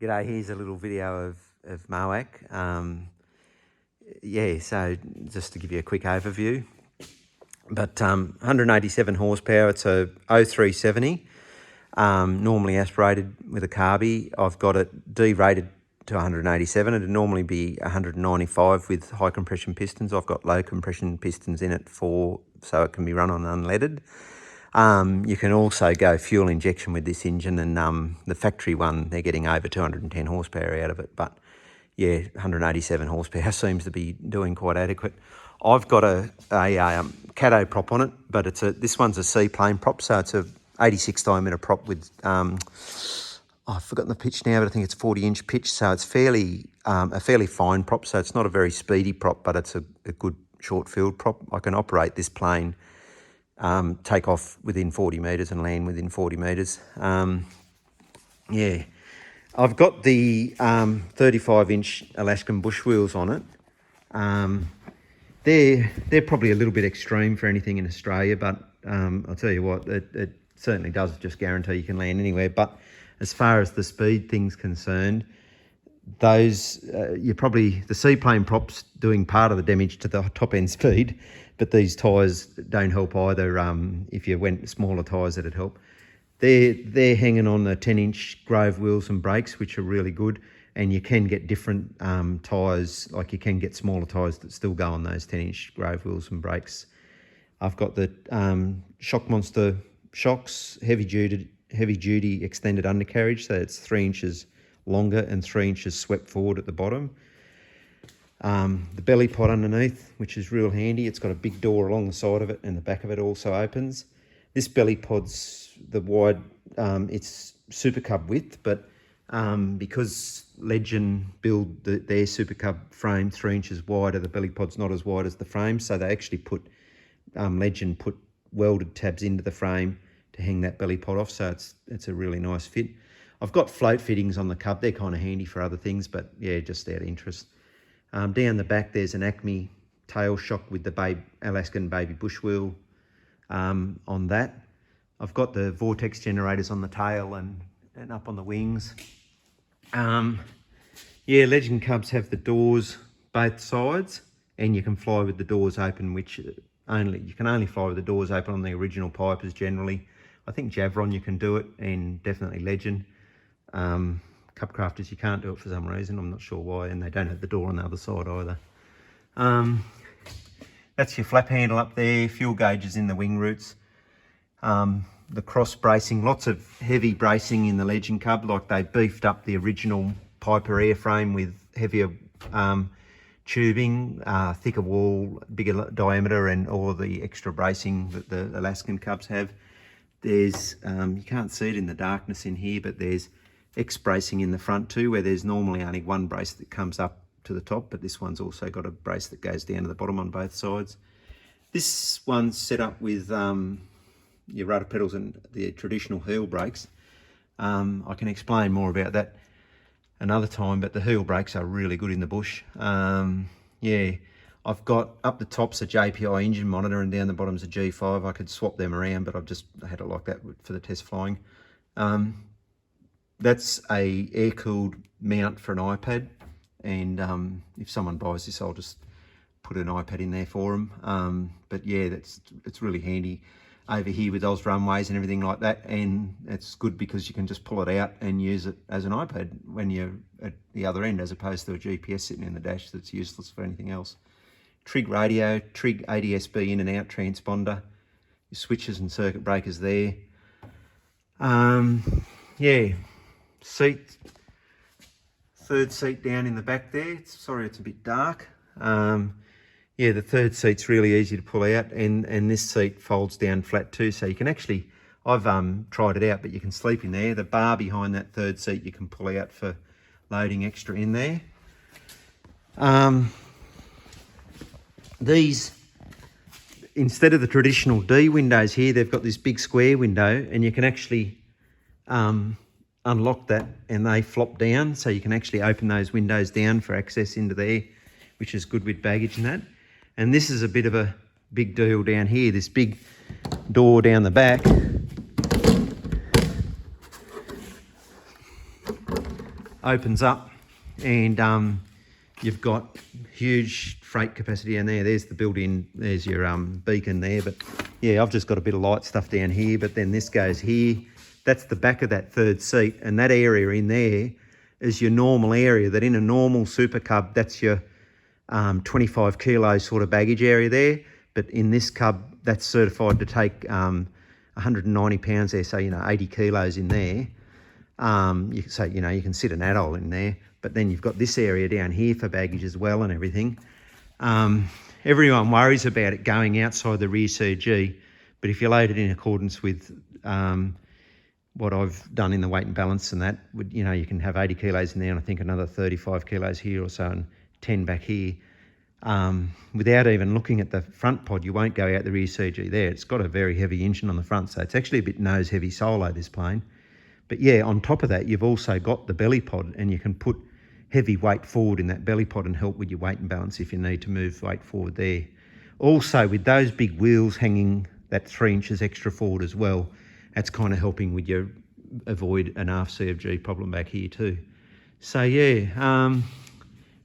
G'day, here's a little video of MOAC. So just to give you a quick overview. But 187 horsepower, it's a 0370, normally aspirated with a carby. I've got it derated to 187. It'd normally be 195 with high compression pistons. I've got low compression pistons in it so it can be run on unleaded. You can also go fuel injection with this engine, and the factory one, they're getting over 210 horsepower out of it. But yeah, 187 horsepower seems to be doing quite adequate. I've got a Cato prop on it, but this one's a seaplane prop, so it's a 86 diameter prop with I've forgotten the pitch now, but I think it's 40-inch pitch, so it's a fairly fine prop. So it's not a very speedy prop, but it's a good short field prop. I can operate this plane, take off within 40 metres and land within 40 metres. I've got the 35-inch Alaskan bush wheels on it. They're probably a little bit extreme for anything in Australia, but I'll tell you what, it certainly does just guarantee you can land anywhere. But as far as the speed thing's concerned, those the seaplane props doing part of the damage to the top end speed, but these tyres don't help either. If you went smaller tyres, that'd help. They're hanging on the 10-inch Grove wheels and brakes, which are really good. And you can get different tyres, like you can get smaller tyres that still go on those 10-inch Grove wheels and brakes. I've got the Shock Monster shocks, heavy duty extended undercarriage, so it's 3 inches longer and 3 inches swept forward at the bottom. The belly pod underneath, which is real handy. It's got a big door along the side of it, and the back of it also opens. This belly pod's the wide, it's Super Cub width, but because Legend build their Super Cub frame 3 inches wider, the belly pod's not as wide as the frame, so they actually Legend put welded tabs into the frame to hang that belly pod off, so it's a really nice fit. I've got float fittings on the Cub. They're kind of handy for other things, but yeah, just out of interest. Down the back, there's an Acme tail shock with the Alaskan baby bush wheel on that. I've got the vortex generators on the tail and up on the wings. Legend Cubs have the doors both sides, and you can fly with the doors open, which you can only fly with the doors open on the original Pipers generally. I think Javron you can do it, and definitely Legend. Cub Crafters you can't do it for some reason, I'm not sure why, and they don't have the door on the other side either. That's your flap handle up there, fuel gauges in the wing roots. The cross bracing, lots of heavy bracing in the Legend Cub, like they beefed up the original Piper airframe with heavier tubing, thicker wall, bigger diameter, and all of the extra bracing that the Alaskan Cubs have. There's, you can't see it in the darkness in here, but there's X bracing in the front too, where there's normally only one brace that comes up to the top, but this one's also got a brace that goes down to the bottom on both sides. This one's set up with your rudder pedals and the traditional heel brakes. I can explain more about that another time, but the heel brakes are really good in the bush. I've got up the top's a JPI engine monitor, and down the bottom's a G5. I could swap them around, but I've just had it like that for the test flying. That's a air-cooled mount for an iPad, and if someone buys this, I'll just put an iPad in there for them. But yeah, it's really handy over here with those runways and everything like that, and it's good because you can just pull it out and use it as an iPad when you're at the other end, as opposed to a GPS sitting in the dash that's useless for anything else. Trig radio, Trig ADSB in and out transponder, your switches and circuit breakers there. Seat, third seat down in the back there. Sorry, it's a bit dark. The third seat's really easy to pull out, and this seat folds down flat too, so you can actually, I've tried it out, but you can sleep in there. The bar behind that third seat you can pull out for loading extra in there. These, instead of the traditional D windows here, they've got this big square window, and you can actually unlock that, and they flop down, so you can actually open those windows down for access into there, which is good with baggage and that. And this is a bit of a big deal down here, this big door down the back. opens up, and you've got huge freight capacity in there. There's the built-in, there's your beacon there. But yeah, I've just got a bit of light stuff down here, but then this goes here. That's the back of that third seat, and that area in there is your normal area. That in a normal Super Cub, that's your 25 kilo sort of baggage area there. But in this Cub, that's certified to take 190 pounds there, so 80 kilos in there. You can sit an adult in there, but then you've got this area down here for baggage as well and everything. Everyone worries about it going outside the rear CG, but if you load it in accordance with what I've done in the weight and balance and that, you can have 80 kilos in there and I think another 35 kilos here or so and 10 back here. Without even looking at the front pod, you won't go out the rear CG there. It's got a very heavy engine on the front, so it's actually a bit nose heavy solo, this plane. But yeah, on top of that, you've also got the belly pod, and you can put heavy weight forward in that belly pod and help with your weight and balance if you need to move weight forward there. Also, with those big wheels hanging that 3 inches extra forward as well, that's kind of helping with your avoid an aft CFG problem back here too. So yeah,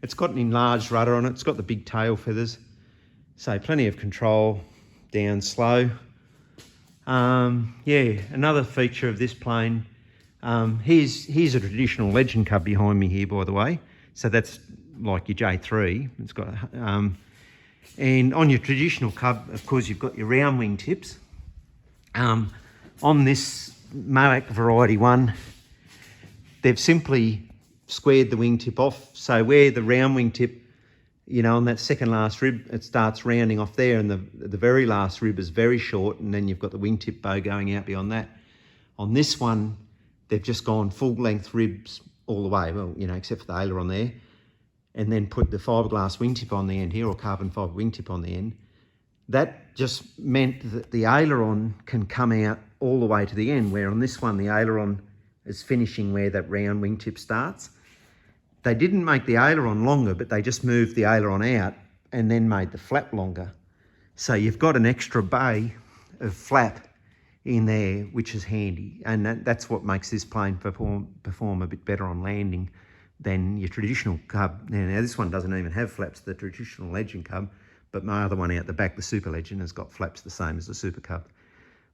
it's got an enlarged rudder on it. It's got the big tail feathers, so plenty of control, down slow. Yeah, another feature of this plane, here's a traditional Legend Cub behind me here, by the way. So that's like your J3. It's got and on your traditional Cub, of course, you've got your round wing tips. On this MOAC variety one, they've simply squared the wingtip off. So where the round wingtip, on that second last rib, it starts rounding off there, and the very last rib is very short, and then you've got the wingtip bow going out beyond that. On this one, they've just gone full length ribs all the way, well, except for the aileron there, and then put the fiberglass wingtip on the end here, or carbon fibre wingtip on the end. That just meant that the aileron can come out all the way to the end, where on this one, the aileron is finishing where that round wingtip starts. They didn't make the aileron longer, but they just moved the aileron out and then made the flap longer. So you've got an extra bay of flap in there, which is handy. And that's what makes this plane perform a bit better on landing than your traditional Cub. Now this one doesn't even have flaps, the traditional Legend Cub, but my other one out the back, the Super Legend, has got flaps the same as the Super Cub.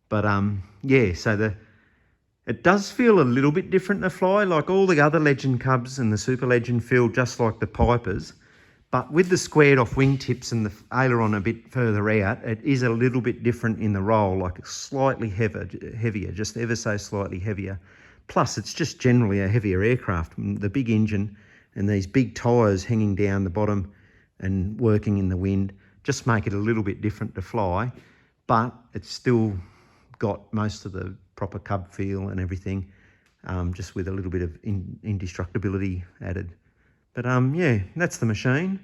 But yeah, so it does feel a little bit different to fly, like all the other Legend Cubs and the Super Legend feel just like the Pipers. But with the squared off wingtips and the aileron a bit further out, it is a little bit different in the roll, like it's slightly heavier, just ever so slightly heavier. Plus, it's just generally a heavier aircraft. The big engine and these big tyres hanging down the bottom and working in the wind just make it a little bit different to fly, but it's still got most of the proper Cub feel and everything, just with a little bit of indestructibility added. But yeah, that's the machine.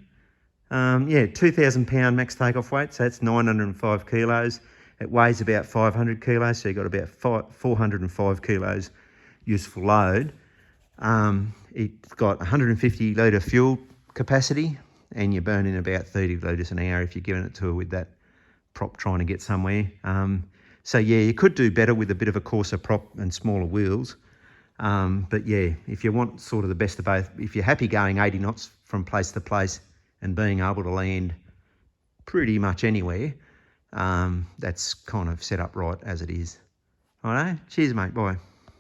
Yeah, 2,000 pound max takeoff weight, so that's 905 kilos. It weighs about 500 kilos, so you've got about 405 kilos useful load. It's got 150 litre fuel capacity, and you're burning about 30 litres an hour if you're giving it to her with that prop trying to get somewhere. So yeah, you could do better with a bit of a coarser prop and smaller wheels. But yeah, if you want sort of the best of both, if you're happy going 80 knots from place to place and being able to land pretty much anywhere, that's kind of set up right as it is. All right, cheers mate, bye.